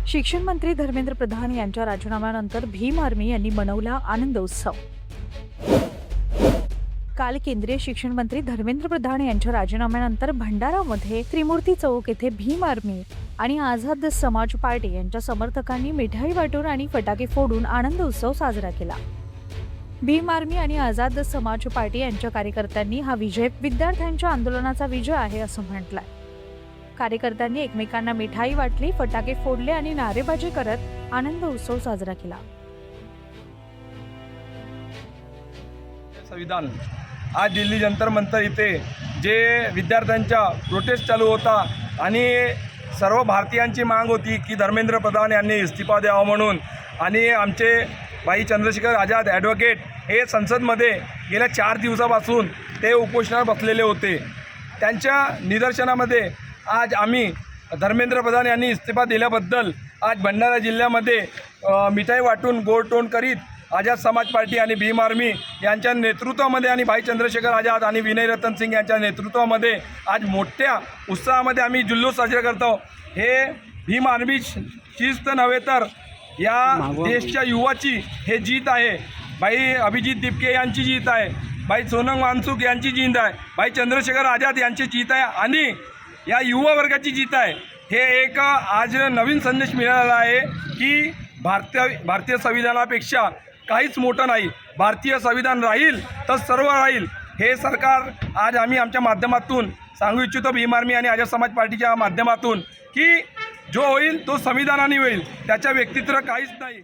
शिक्षण मंत्री धर्मेंद्र प्रधान यांच्या राजीनाम्यानंतर भीम आर्मी यांनी मनवला आनंद उत्सव। काल केंद्रीय शिक्षण मंत्री धर्मेंद्र प्रधान यांच्या राजीनाम्यानंतर भंडारामध्ये त्रिमूर्ती चौक येथे भीम आर्मी आणि आझाद समाज पार्टी यांच्या समर्थकांनी मिठाई वाटून आणि फटाके फोडून आनंद उत्सव साजरा केला। भीम आर्मी आणि आझाद समाज पार्टी यांच्या कार्यकर्त्यांनी हा विजय विद्यार्थ्यांच्या आंदोलनाचा विजय आहे असं म्हटलंय। कार्यकर्त्यांनी एकमेकांना मिठाई वाटली, फटाके फोडले आणि नारेबाजी करत आनंद उत्सव साजरा केला। संविधान आज दिल्ली जंतर मंतर इथे जे विद्यार्थ्यांचा प्रोटेस्ट चालू होता आणि सर्व भारतीयांची माग होती की धर्मेंद्र प्रधान यांनी इस्तीफा द्यावा म्हणून, आणि आमचे भाई चंद्रशेखर आझाद ॲडव्होकेट हे संसदमध्ये गेल्या 4 दिवसापासून ते उपोषणावर बसलेले होते। त्यांच्या निदर्शनामध्ये आज आम्ही धर्मेंद्र प्रधान यांनी इस्तीफा दिल्याबद्दल आज भंडारा जिल्ह्यामध्ये मिठाई वाटून गोड तोंड करीत आझाद समाज पार्टी आणि भीम आर्मी यांच्या नेतृत्वामध्ये आणि भाई चंद्रशेखर आझाद आणि विनय रतन सिंग यांच्या नेतृत्वामध्ये आज मोठ्या उत्साहामध्ये आम्ही जुल्लूस साजरे करतो। हे भीम आर्मी शिस्त नव्हे तर या देशच्या युवाची हे जीत आहे। भाई अभिजित दिपके यांची जीत आहे, भाई सोनम वांगचुक यांची जीत आहे, भाई चंद्रशेखर आझाद यांची जीत आहे आणि या युवा वर्गाची जीत आहे। हे एक आज नवीन संदेश मिळाला आहे की भारतीय संविधानापेक्षा काहीच मोठं नाही, भारतीय संविधान राहील तर सर्व राहील। हे सरकार आज आम्ही आमच्या माध्यमातून सांगू इच्छितो, भीम आर्मी आणि आझाद समाज पार्टीच्या माध्यमातून, की जो होईल तो संविधानाने होईल, त्याच्या व्यक्तित्व काहीच नाही।